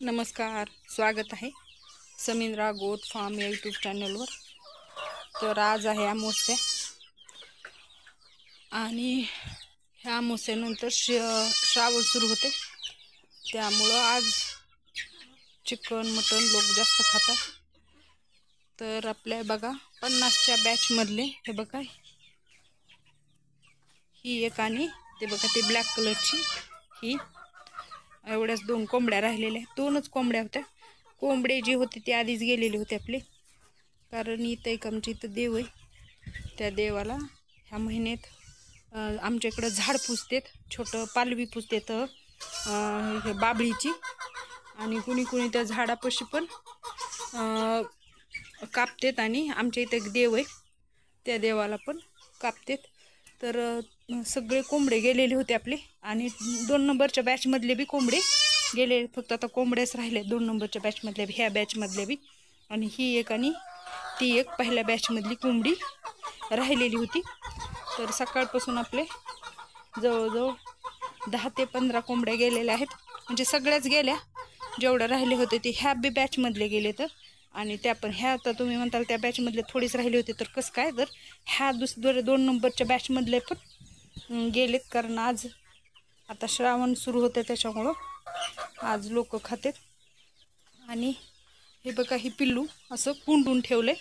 नमस्कार, स्वागत आहे समिंद्रा गोट फार्म या यूट्यूब चॅनलवर। तर आज आहे अमावस्या आणि ह्या अमावस्येनंतर श्रावण सुरू होते, त्यामुळं आज चिकन मटन लोक जास्त खातात। तर आपल्या बघा 50च्या बॅच मधले हे बघा, ही एक आणि ते बघा ते ब्लॅक कलरची ही एवढ्याच 2 कोंबड्या राहिलेल्या, 2च कोंबड्या होत्या। कोंबडे जी होती ती आधीच गेलेली होती आपली, कारण इथं एक आमच्या इथं देव आहे। त्या देवाला ह्या महिन्यात आमच्या इकडं झाड पुजतेत, छोटं पालवी पुजतेत हे बाबळीची, आणि कुणी कुणी त्या झाडापाशी पण कापतेत। आणि आमच्या इथं एक देव आहे, त्या देवाला पण कापतेत। तर सगळे कोंबडे गेलेले होते आपले, आणि 2 नंबरच्या बॅच मधले बी कोंबडे गेले, फक्त आता कोंबड्याच राहिले 2 नंबरच्या बॅच मधले बी, ह्या बॅच मधले बी। आणि ही एक आणि ती एक पहिल्या बॅच मधली कोंबडी राहिलेली होती। तर सकाळपासून आपले जवळजवळ 10 ते 15 कोंबड्या गेलेल्या आहेत, म्हणजे सगळ्याच गेल्या, जेवढे राहिले होते ते ह्या बी बॅच मधले गेले। तर आणि त्या पण ह्या आता तुम्ही म्हणताल त्या बॅच मधले थोडीच राहिले होते, तर कसं काय, तर ह्या दुसऱ्या 2 नंबरच्या बॅच मधले पण गेलेत, कारण आज आता श्रावण सुरू होते त्याच्यामुळं आज लोक खातेत। आणि हे बघा ही पिल्लू असं कुंडून ठेवले,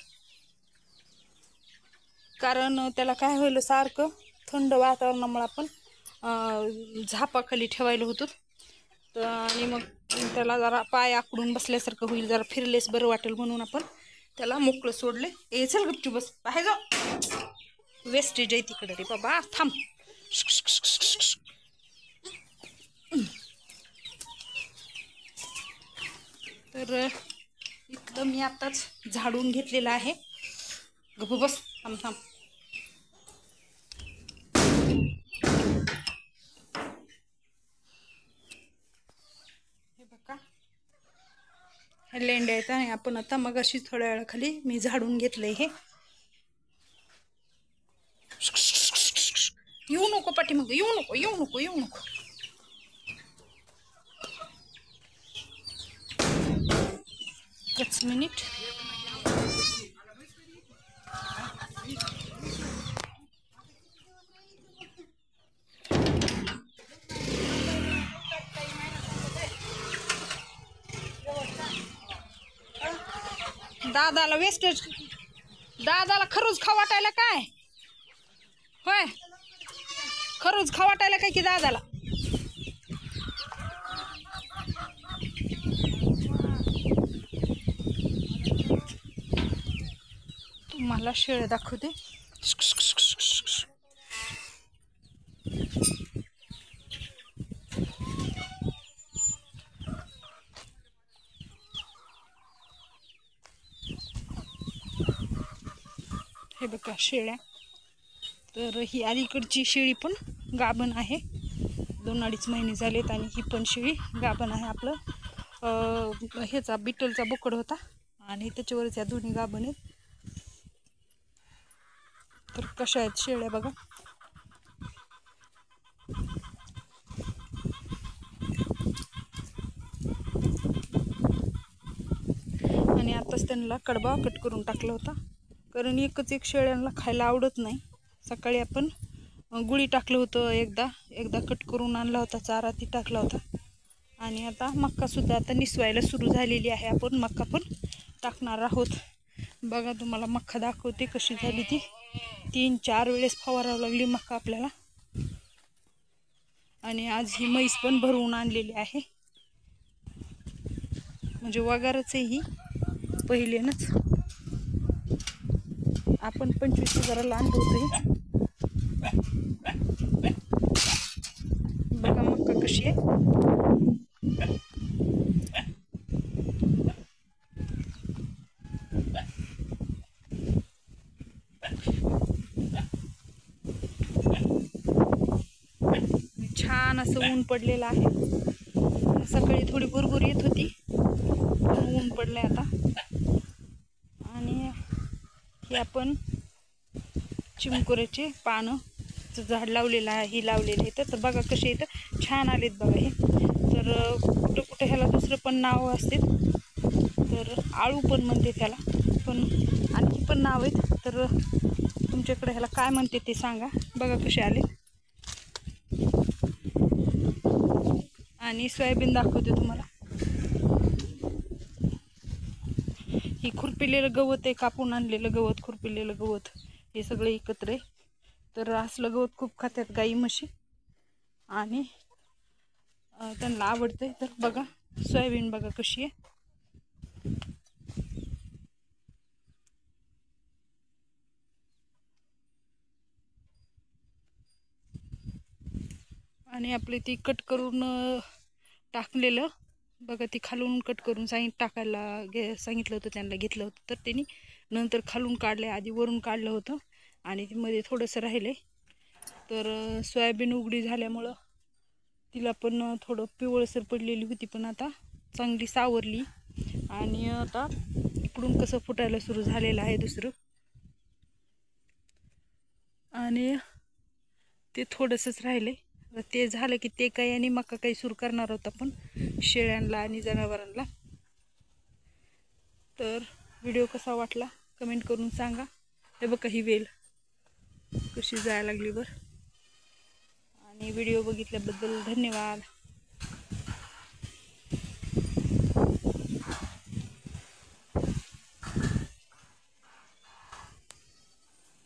कारण त्याला काय होईल, सारखं थंड वातावरणामुळे आपण झापाखाली ठेवायला होतो, तर आणि मग त्याला जरा पाय आकडून बसल्यासारखं होईल, जरा फिरलेस बरं वाटेल म्हणून आपण त्याला मोकळं सोडले। ए चल गपचूप बस, बाहेर जा, वेस्टेज आहे तिकडे रे बाबा, थांब। तर इथलं मी आताच झाडून घेतलेलं आहे, गप्प बस, थांब थांब। हे बघा हे लेंड्या आहेत, आणि आपण आता मग अशी थोड्या वेळाखाली मी झाडून घेतलंय हे। येऊ नको पाठीमागं, येऊ नको, येऊ नको, येऊ नको। एकच मिनिट। दादाला वेस्टेज, दादाला खरूज खा वाटायला काय होय, खरूज खा वाटायला काय की दादाला। तुम्हाला शेळ दाखवते, हे बघा शेळ्या। तर ही अलीकडची शेळी पण गाभण आहे, 2-2.5 महिने झालेत, आणि ही पण शेळी गाभण आहे। आपलं ह्याचा बिटलचा बोकड होता, आणि त्याच्यावरच या दोन्ही गाभण आहेत। तर कशा आहेत शेळ्या बघा। आणि आताच त्यांना कडबा कट करून टाकला होता, कारण एक शेळ्यांना खायला आवडत नाही। सकाळी आपण गुळी टाकलं होतं, एकदा कट करून आणला होता चारा, ती टाकला होता। आणि आता मक्का सुद्धा आता निसवायला सुरू झालेली आहे, आपण मक्का पण टाकणार आहोत। बघा तुम्हाला मक्का दाखवते कशी झाली ती, 3-4 वेळेस फवारावं लागली मक्का आपल्याला। आणि आज ही म्हैस पण भरवून आणलेली आहे, म्हणजे वगारच आहे ही पहिल्यानंच। आपण 25,000ला आणलं होतं। बघा मक्का कशी आहे, छान असं ऊन पडलेलं आहे। सकाळी थोडी भुरभुर येत होती, ऊन पडलंय आता। आणि हे आपण चिमकुऱ्याचे पानं झाड लावलेलं आहे, ही लावलेलं आहे। तर बघा कसे इथं छान आलेत बघा हे। तर कुठं कुठं ह्याला दुसरं पण नाव असते, तर आळू पण म्हणते त्याला, पण आणखी पण नाव आहेत. तर तुमच्याकडे ह्याला काय म्हणते ते सांगा. बघा कसे आले. आणि सोयाबीन दाखवते तुम्हाला. ही खुरपिलेलं गवत आहे, कापून आणलेलं गवत, खुरपिलेलं गवत, हे सगळे एकत्र आहे. तर असलं गवत खूप खात्यात गाई म्हशी आणि त्यांना आवडते. तर बघा सोयाबीन बघा कशी आहे. आणि आपले ती कट करून टाकलेलं बघा, ती खालून कट करून टाकायला सांगितलं होतं त्यांना, घेतलं होतं. तर त्यांनी नंतर खालून काढलं, आधी वरून काढलं होतं आणि मध्ये थोडंसं राहिले. तर सोयाबीन उघडी झाल्यामुळं तिला पण थोडं पिवळसर पडलेली होती, पण आता चांगली सावरली. आणि आता इकडून कसं फुटायला सुरू झालेलं आहे दुसरं. आणि ते थोडंसंच राहिले. ते झालं की ते काही आणि मका काही सुरू करणार होता पण शेळ्यांना आणि जनावरांना. तर व्हिडिओ कसा वाटला कमेंट करून सांगा. हे बघा ही वेल कशी जायला लागली बरं. आणि व्हिडिओ बघितल्याबद्दल धन्यवाद.